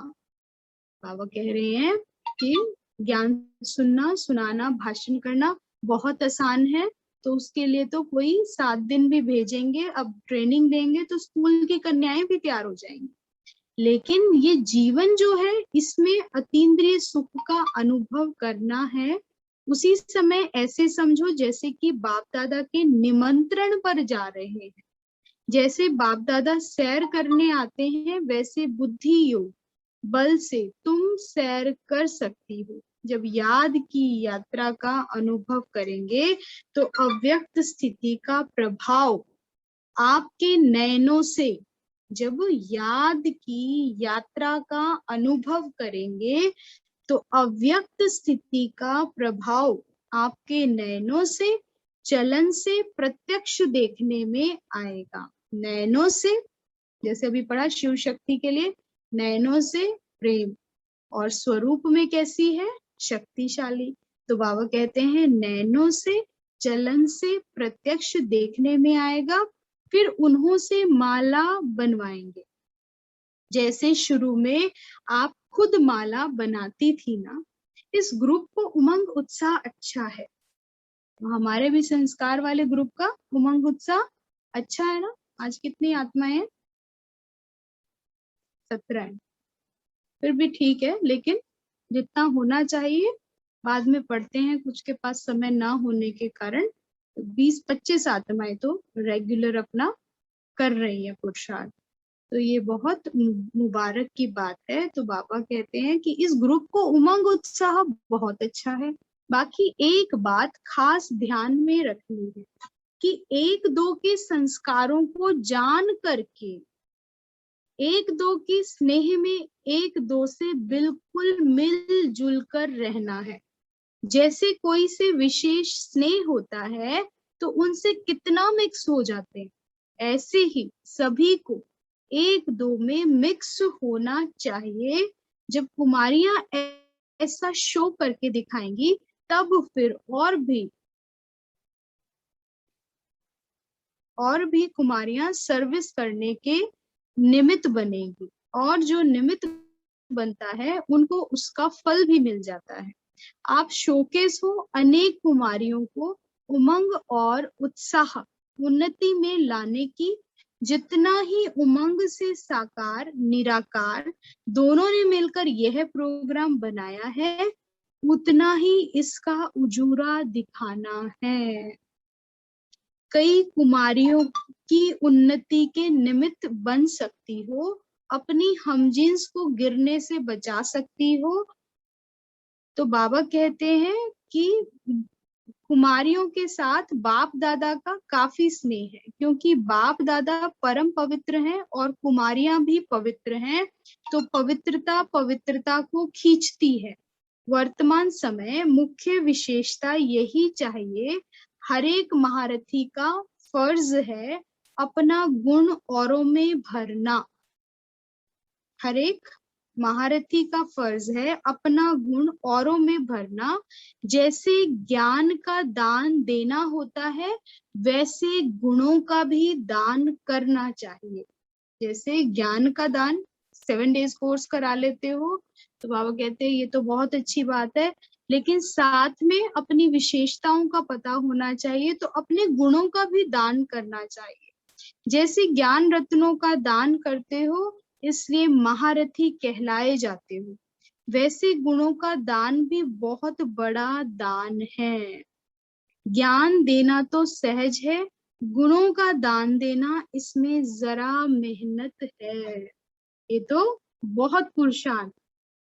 बाबा कह रहे हैं कि ज्ञान सुनना, सुनाना, भाषण करना बहुत आसान है, तो उसके लिए तो कोई 7 दिन भी भेजेंगे, अब ट्रेनिंग देंगे तो स्कूल की कन्याएं भी तैयार हो जाएंगी। लेकिन ये जीवन जो है इसमें अतीन्द्रिय सुख का अनुभव करना है। उसी समय ऐसे समझो जैसे कि बाप दादा के निमंत्रण पर जा रहे हैं। जैसे बाप दादा सैर करने आते हैं, वैसे बुद्धि योग बल से तुम सैर कर सकती हो। जब याद की यात्रा का अनुभव करेंगे तो अव्यक्त स्थिति का प्रभाव आपके नयनों से, जब याद की यात्रा का अनुभव करेंगे तो अव्यक्त स्थिति का प्रभाव आपके नयनों से, चलन से प्रत्यक्ष देखने में आएगा। नयनों से, जैसे अभी पढ़ा शिव शक्ति के लिए, नयनों से प्रेम, और स्वरूप में कैसी है, शक्तिशाली। तो बाबा कहते हैं नयनों से, चलन से प्रत्यक्ष देखने में आएगा। फिर उन्हों से माला बनवाएंगे। जैसे शुरू में आप खुद माला बनाती थी ना। इस ग्रुप को उमंग उत्साह अच्छा है, हमारे भी संस्कार वाले ग्रुप का उमंग उत्साह अच्छा है ना। आज कितनी आत्माएं हैं, 17 है। फिर भी ठीक है, लेकिन जितना होना चाहिए बाद में पढ़ते हैं, कुछ के पास समय ना होने के कारण 20-25 आत्माएं तो रेगुलर अपना कर रही है पुरुषार्थ। तो ये बहुत मुबारक की बात है। तो बाबा कहते हैं कि इस ग्रुप को उमंग उत्साह बहुत अच्छा है। बाकी एक बात खास ध्यान में रखनी है कि एक दो के संस्कारों को जान करके एक दो की स्नेह में एक दो से बिल्कुल मिलजुल कर रहना है। जैसे कोई से विशेष स्नेह होता है तो उनसे कितना मिक्स हो जाते हैं, ऐसे ही सभी को एक दो में मिक्स होना चाहिए। जब कुमारियां ऐसा शो करके दिखाएंगी तब फिर और भी कुमारियां सर्विस करने के निमित्त बनेगी, और जो निमित्त बनता है उनको उसका फल भी मिल जाता है। आप शोकेस हो अनेक कुमारियों को उमंग और उत्साह उन्नति में लाने की। जितना ही उमंग से साकार निराकार दोनों ने मिलकर यह प्रोग्राम बनाया है, उतना ही इसका उजूरा दिखाना है। कई कुमारियों की उन्नति के निमित्त बन सकती हो, अपनी हमजिन्स को गिरने से बचा सकती हो। तो बाबा कहते हैं कि कुमारियों के साथ बाप दादा का काफी स्नेह है, क्योंकि बाप दादा परम पवित्र हैं और कुमारियां भी पवित्र हैं, तो पवित्रता पवित्रता को खींचती है। वर्तमान समय मुख्य विशेषता यही चाहिए। हर एक महारथी का फर्ज है अपना गुण औरों में भरना। हर एक महारथी का फर्ज है अपना गुण औरों में भरना। जैसे ज्ञान का दान देना होता है, वैसे गुणों का भी दान करना चाहिए। जैसे ज्ञान का दान 7 डेज कोर्स करा लेते हो, तो बाबा कहते हैं ये तो बहुत अच्छी बात है, लेकिन साथ में अपनी विशेषताओं का पता होना चाहिए, तो अपने गुणों का भी दान करना चाहिए। जैसे ज्ञान रत्नों का दान करते हो इसलिए महारथी कहलाए जाते हो, वैसे गुणों का दान भी बहुत बड़ा दान है। ज्ञान देना तो सहज है, गुणों का दान देना इसमें जरा मेहनत है। ये तो बहुत पुरुषार्थ,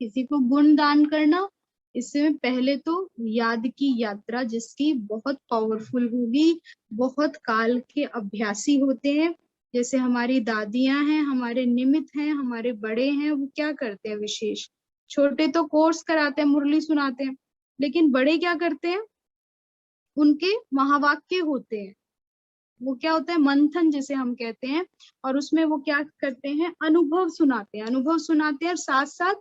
किसी को गुण दान करना, इसमें पहले तो याद की यात्रा जिसकी बहुत पावरफुल होगी, बहुत काल के अभ्यासी होते हैं। जैसे हमारी दादियां हैं, हमारे निमित्त हैं, हमारे बड़े हैं, वो क्या करते हैं विशेष, छोटे तो कोर्स कराते हैं, मुरली सुनाते हैं, लेकिन बड़े क्या करते हैं, उनके महावाक्य होते हैं, वो क्या होता है मंथन जिसे हम कहते हैं, और उसमें वो क्या करते हैं अनुभव सुनाते हैं, अनुभव सुनाते हैं और साथ साथ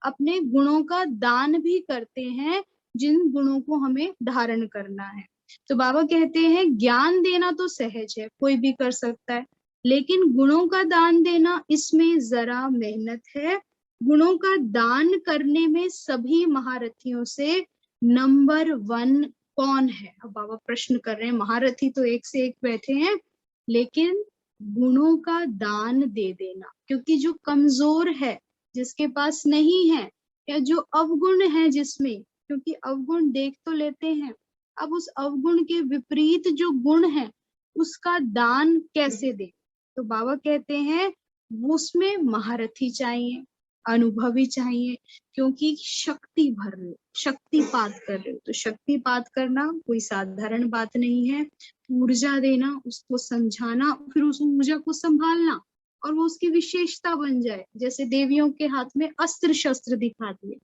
अपने गुणों का दान भी करते हैं, जिन गुणों को हमें धारण करना है। तो बाबा कहते हैं ज्ञान देना तो सहज है, कोई भी कर सकता है, लेकिन गुणों का दान देना इसमें जरा मेहनत है। गुणों का दान करने में सभी महारथियों से नंबर 1 कौन है? अब बाबा प्रश्न कर रहे हैं, महारथी तो एक से एक बैठे हैं, लेकिन गुणों का दान दे देना, क्योंकि जो कमजोर है, जिसके पास नहीं है, या जो अवगुण है जिसमें, क्योंकि अवगुण देख तो लेते हैं, अब उस अवगुण के विपरीत जो गुण है उसका दान कैसे दे? तो बाबा कहते हैं उसमें महारथी चाहिए, अनुभवी चाहिए, क्योंकि शक्ति भर रहे हो, शक्तिपात कर रहे हो, तो शक्तिपात करना कोई साधारण बात नहीं है। ऊर्जा देना, उसको समझाना, फिर उस ऊर्जा को संभालना और वो उसकी विशेषता बन जाए। जैसे देवियों के हाथ में अस्त्र शस्त्र दिखा दिए,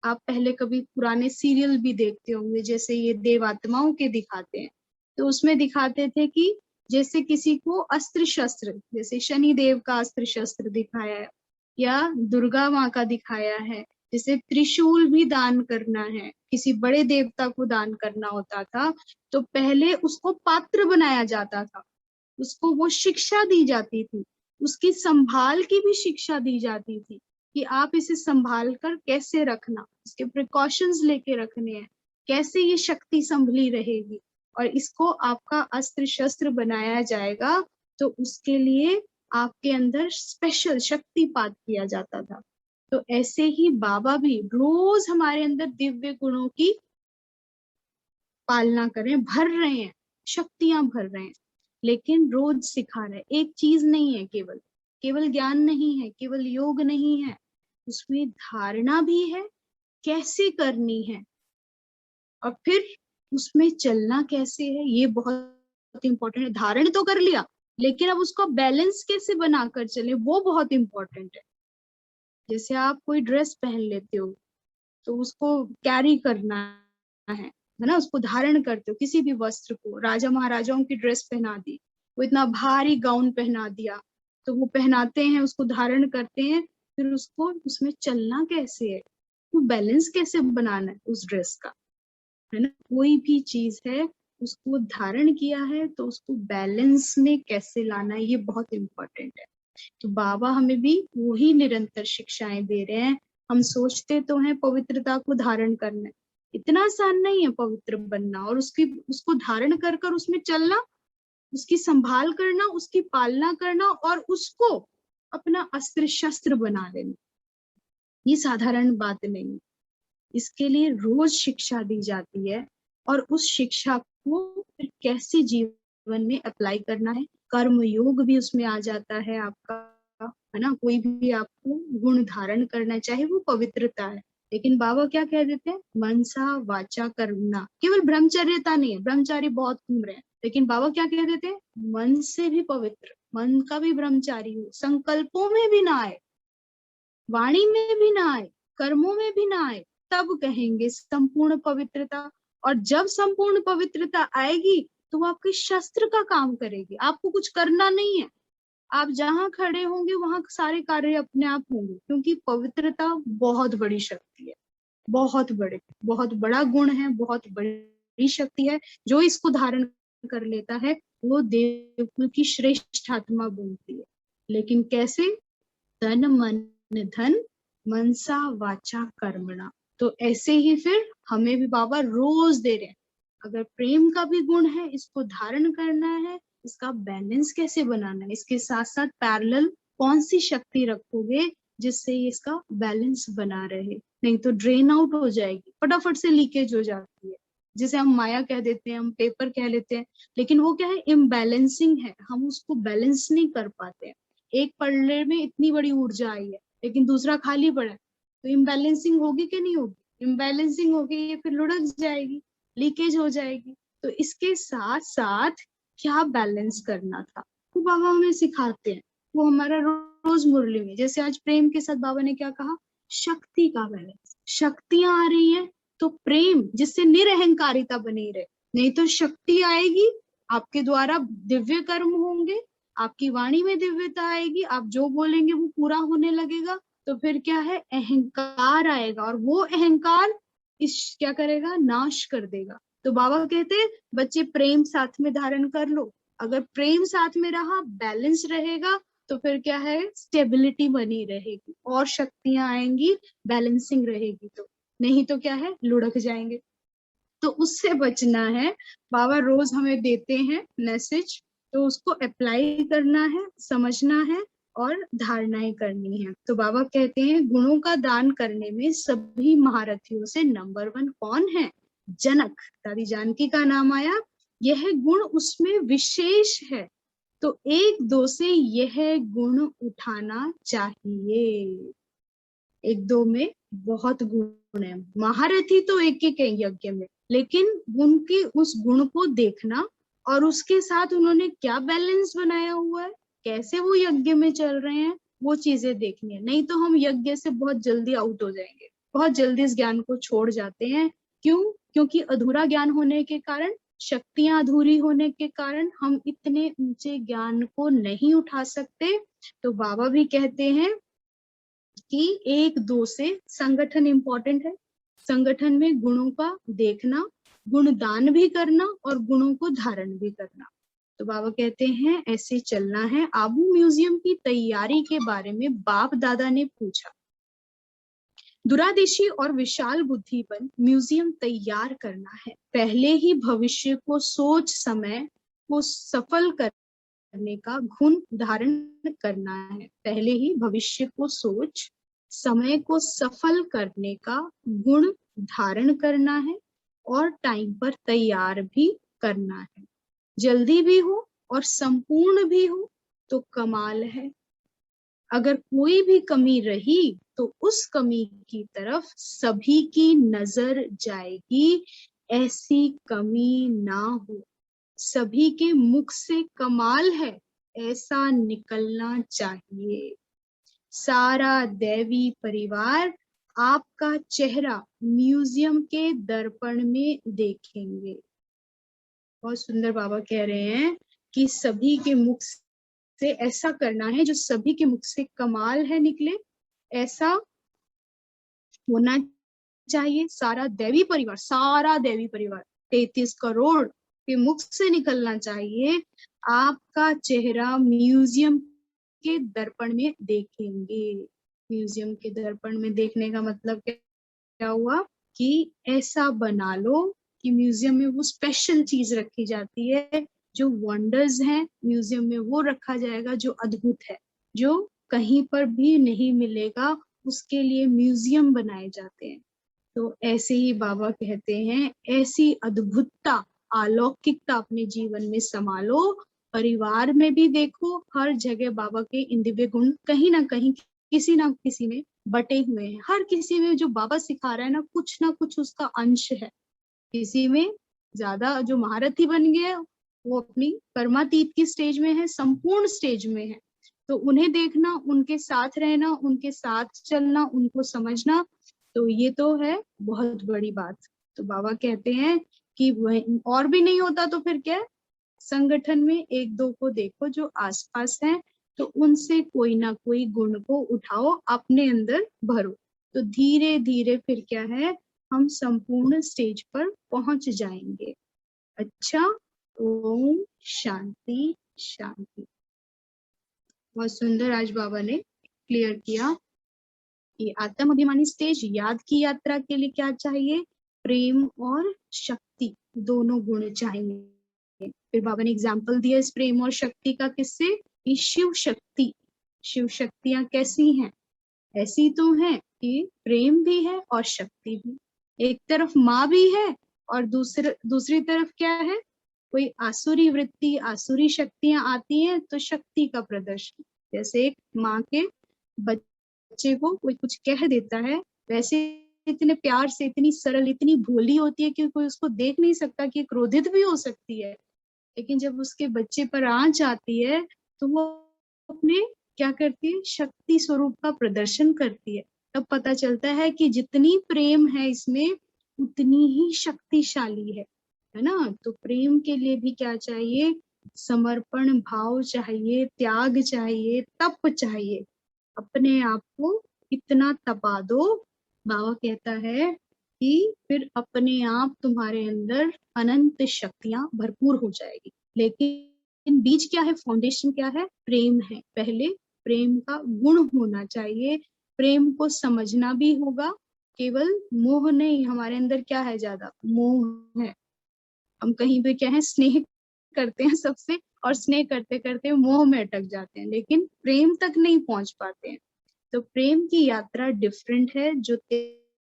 आप पहले कभी पुराने सीरियल भी देखते होंगे, जैसे ये देवात्माओं के दिखाते हैं, तो उसमें दिखाते थे कि जैसे किसी को अस्त्र शस्त्र, जैसे शनि देव का अस्त्र शस्त्र दिखाया है या दुर्गा माँ का दिखाया है, जैसे त्रिशूल भी दान करना है, किसी बड़े देवता को दान करना होता था, तो पहले उसको पात्र बनाया जाता था, उसको वो शिक्षा दी जाती थी, उसकी संभाल की भी शिक्षा दी जाती थी कि आप इसे संभाल कर कैसे रखना, इसके प्रिकॉशंस लेके रखने हैं, कैसे ये शक्ति संभली रहेगी, और इसको आपका अस्त्र शस्त्र बनाया जाएगा, तो उसके लिए आपके अंदर स्पेशल शक्तिपात किया जाता था। तो ऐसे ही बाबा भी रोज हमारे अंदर दिव्य गुणों की पालना करें, भर रहे हैं, शक्तियां भर रहे हैं, लेकिन रोज सिखा रहे। एक चीज नहीं है, केवल केवल ज्ञान नहीं है, केवल योग नहीं है, उसमें धारणा भी है, कैसे करनी है, और फिर उसमें चलना कैसे है, ये बहुत इंपॉर्टेंट है। धारण तो कर लिया, लेकिन अब उसको बैलेंस कैसे बनाकर चले, वो बहुत इंपॉर्टेंट है। जैसे आप कोई ड्रेस पहन लेते हो तो उसको कैरी करना है ना, उसको धारण करते हो। किसी भी वस्त्र को, राजा महाराजाओं की ड्रेस पहना दी, वो इतना भारी गाउन पहना दिया, तो वो पहनाते हैं, उसको धारण करते हैं, फिर उसको उसमें चलना कैसे है, वो बैलेंस कैसे बनाना है उस ड्रेस का, है ना। कोई भी चीज है, उसको धारण किया है तो उसको बैलेंस में कैसे लाना है, ये बहुत इंपॉर्टेंट है। तो बाबा हमें भी वही निरंतर शिक्षाएं दे रहे हैं। हम सोचते तो हैं पवित्रता को धारण करना है, इतना आसान नहीं है पवित्र बनना, और उसको धारण कर कर उसमें चलना, उसकी संभाल करना, उसकी पालना करना, और उसको अपना अस्त्र शस्त्र बना लेना, ये साधारण बात नहीं है। इसके लिए रोज शिक्षा दी जाती है, और उस शिक्षा को फिर कैसे जीवन में अप्लाई करना है, कर्म योग भी उसमें आ जाता है आपका, है ना। कोई भी आपको गुण धारण करना, चाहे वो पवित्रता है, लेकिन बाबा क्या कह देते हैं, मनसा वाचा कर्मणा। केवल ब्रह्मचर्यता नहीं है, ब्रह्मचारी बहुत घूम रहे हैं, लेकिन बाबा क्या कह देते हैं, मन से भी पवित्र, मन का भी ब्रह्मचारी हो, संकल्पों में भी ना आए, वाणी में भी ना आए, कर्मों में भी ना आए, तब कहेंगे संपूर्ण पवित्रता। और जब संपूर्ण पवित्रता आएगी तो वो आपके शस्त्र का काम करेगी, आपको कुछ करना नहीं है, आप जहां खड़े होंगे वहां सारे कार्य अपने आप होंगे, क्योंकि पवित्रता बहुत बड़ी शक्ति है, बहुत बड़ा गुण है, बहुत बड़ी शक्ति है। जो इसको धारण कर लेता है वो देवकुल की श्रेष्ठ आत्मा बनती है। लेकिन कैसे, तन मन धन मनसा वाचा कर्मणा। तो ऐसे ही फिर हमें भी बाबा रोज दे रहे हैं, अगर प्रेम का भी गुण है, इसको धारण करना है, इसका बैलेंस कैसे बनाना है, इसके साथ साथ पैरेलल कौन सी शक्ति रखोगे जिससे ये इसका बैलेंस बना रहे, नहीं तो ड्रेन आउट हो जाएगी, फटाफट से लीकेज हो जाती है। जिसे हम माया कह देते हैं, हम पेपर कह लेते हैं, लेकिन वो क्या है, इम्बैलेंसिंग है, हम उसको बैलेंस नहीं कर पाते हैं। एक पल्ले में इतनी बड़ी ऊर्जा आई है, लेकिन दूसरा खाली पड़ा है, तो इम्बैलेंसिंग होगी कि नहीं होगी, इम्बैलेंसिंग होगी, ये फिर लुढ़क जाएगी, लीकेज हो जाएगी। तो इसके साथ साथ क्या बैलेंस करना था, वो बाबा हमें सिखाते हैं, वो हमारा रोज मुरली में, जैसे आज प्रेम के साथ बाबा ने क्या कहा, शक्ति का बैलेंस, शक्तियां आ रही हैं तो प्रेम जिससे निरअहंकारिता बनी रहे, नहीं तो शक्ति आएगी, आपके द्वारा दिव्य कर्म होंगे, आपकी वाणी में दिव्यता आएगी, आप जो बोलेंगे वो पूरा होने लगेगा, तो फिर क्या है, अहंकार आएगा, और वो अहंकार इस क्या करेगा, नाश कर देगा। तो बाबा कहते हैं बच्चे प्रेम साथ में धारण कर लो, अगर प्रेम साथ में रहा, बैलेंस रहेगा, तो फिर क्या है, स्टेबिलिटी बनी रहेगी, और शक्तियां आएंगी, बैलेंसिंग रहेगी। तो नहीं तो क्या है, लुढ़क जाएंगे। तो उससे बचना है, बाबा रोज हमें देते हैं मैसेज, तो उसको अप्लाई करना है, समझना है, और धारणाएं करनी है। तो बाबा कहते हैं गुणों का दान करने में सभी महारथियों से नंबर 1 कौन है, जनक। दादी जानकी का नाम आया, यह गुण उसमें विशेष है, तो एक दो से यह गुण उठाना चाहिए। एक दो में बहुत गुण है, महारथी तो एक एक है यज्ञ में, लेकिन उनके उस गुण को देखना, और उसके साथ उन्होंने क्या बैलेंस बनाया हुआ है, कैसे वो यज्ञ में चल रहे हैं, वो चीजें देखनी है। नहीं तो हम यज्ञ से बहुत जल्दी आउट हो जाएंगे, बहुत जल्दी इस ज्ञान को छोड़ जाते हैं। क्यों? क्योंकि अधूरा ज्ञान होने के कारण, शक्तियां अधूरी होने के कारण हम इतने ऊंचे ज्ञान को नहीं उठा सकते। तो बाबा भी कहते हैं कि एक दो से संगठन इंपॉर्टेंट है, संगठन में गुणों का देखना, गुणदान भी करना, और गुणों को धारण भी करना। तो बाबा कहते हैं ऐसे चलना है। आबू म्यूजियम की तैयारी के बारे में बाप दादा ने पूछा, दूरदर्शी और विशाल बुद्धि पर म्यूजियम तैयार करना है, पहले ही भविष्य को सोच समय को सफल करने का गुण धारण करना है, पहले ही भविष्य को सोच समय को सफल करने का गुण धारण करना है, और टाइम पर तैयार भी करना है। जल्दी भी हो और संपूर्ण भी हो तो कमाल है। अगर कोई भी कमी रही तो उस कमी की तरफ सभी की नजर जाएगी, ऐसी कमी ना हो। सभी के मुख से कमाल है, ऐसा निकलना चाहिए। सारा दैवी परिवार आपका चेहरा म्यूजियम के दर्पण में देखेंगे। बहुत सुंदर बाबा कह रहे हैं कि सभी के मुख से ऐसा करना है जो सभी के मुख से कमाल है निकले, ऐसा होना चाहिए। सारा दैवी परिवार 33 करोड़ के मुख से निकलना चाहिए। आपका चेहरा म्यूजियम के दर्पण में देखेंगे। म्यूजियम के दर्पण में देखने का मतलब क्या हुआ कि ऐसा बना लो कि म्यूजियम में वो स्पेशल चीज रखी जाती है, जो वंडर्स हैं म्यूजियम में वो रखा जाएगा, जो अद्भुत है, जो कहीं पर भी नहीं मिलेगा, उसके लिए म्यूजियम बनाए जाते हैं। तो ऐसे ही बाबा कहते हैं, ऐसी अद्भुतता, अलौकिकता अपने जीवन में संभालो। परिवार में भी देखो, हर जगह बाबा के इन दिव्य गुण कहीं ना कहीं किसी ना किसी में बटे हुए हैं। हर किसी में जो बाबा सिखा रहा है ना कुछ उसका अंश है। किसी में ज्यादा जो महारथी बन गए, वो अपनी परमातीत की स्टेज में है, संपूर्ण स्टेज में है। तो उन्हें देखना, उनके साथ रहना, उनके साथ चलना, उनको समझना, तो ये तो है बहुत बड़ी बात। तो बाबा कहते हैं कि वह और भी नहीं होता तो फिर क्या है, संगठन में एक दो को देखो जो आसपास हैं, तो उनसे कोई ना कोई गुण को उठाओ, अपने अंदर भरो। तो धीरे धीरे फिर क्या है, हम संपूर्ण स्टेज पर पहुंच जाएंगे। अच्छा, ओम शांति शांति। बहुत सुंदर आज बाबा ने क्लियर किया कि आत्म अभिमानी स्टेज याद की यात्रा के लिए क्या चाहिए, प्रेम और शक्ति दोनों गुण चाहिए। फिर बाबा ने एग्जाम्पल दिया इस प्रेम और शक्ति का, किससे, कि शिव शक्तियां कैसी हैं, ऐसी तो हैं कि प्रेम भी है और शक्ति भी। एक तरफ माँ भी है और दूसरी तरफ क्या है, कोई आसुरी वृत्ति, आसुरी शक्तियां आती हैं, तो शक्ति का प्रदर्शन। जैसे एक माँ के बच्चे को कोई कुछ कह देता है, वैसे इतने प्यार से, इतनी सरल, इतनी भोली होती है कि कोई उसको देख नहीं सकता कि क्रोधित भी हो सकती है। लेकिन जब उसके बच्चे पर आंच आती है तो वो अपने क्या करती है, शक्ति स्वरूप का प्रदर्शन करती है। तब पता चलता है कि जितनी प्रेम है इसमें, उतनी ही शक्तिशाली है ना। तो प्रेम के लिए भी क्या चाहिए, समर्पण भाव चाहिए, त्याग चाहिए, तप चाहिए। अपने आप को इतना तपा दो, बाबा कहता है कि फिर अपने आप तुम्हारे अंदर अनंत शक्तियां भरपूर हो जाएगी। लेकिन बीज क्या है, फाउंडेशन क्या है, प्रेम है। पहले प्रेम का गुण होना चाहिए, प्रेम को समझना भी होगा। केवल मोह नहीं, हमारे अंदर क्या है, ज्यादा मोह है। हम कहीं पे क्या है, स्नेह करते हैं सबसे, और स्नेह करते करते मोह में अटक जाते हैं, लेकिन प्रेम तक नहीं पहुंच पाते हैं। तो प्रेम की यात्रा डिफरेंट है, जो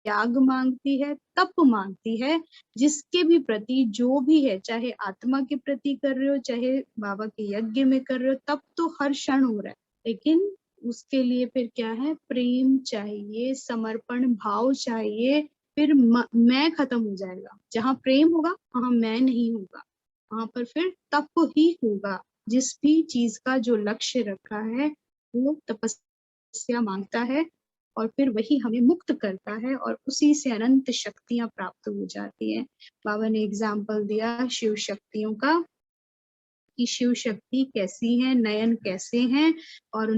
त्याग मांगती है, तप मांगती है। जिसके भी प्रति जो भी है, चाहे आत्मा के प्रति कर रहे हो, चाहे बाबा के यज्ञ में कर रहे हो, तप तो हर क्षण हो रहा है। लेकिन उसके लिए फिर क्या है, प्रेम चाहिए, समर्पण भाव चाहिए। फिर मैं खत्म हो जाएगा। जहाँ प्रेम होगा वहां मैं नहीं होगा, वहां पर फिर तप ही होगा। जिस भी चीज का जो लक्ष्य रखा है वो तपस्या मांगता है, और फिर वही हमें मुक्त करता है, और उसी से अनंत शक्तियां प्राप्त हो जाती हैं। बाबा ने एग्जाम्पल दिया शिव शक्तियों का, कि शिव शक्ति कैसी है, नयन कैसे हैं, और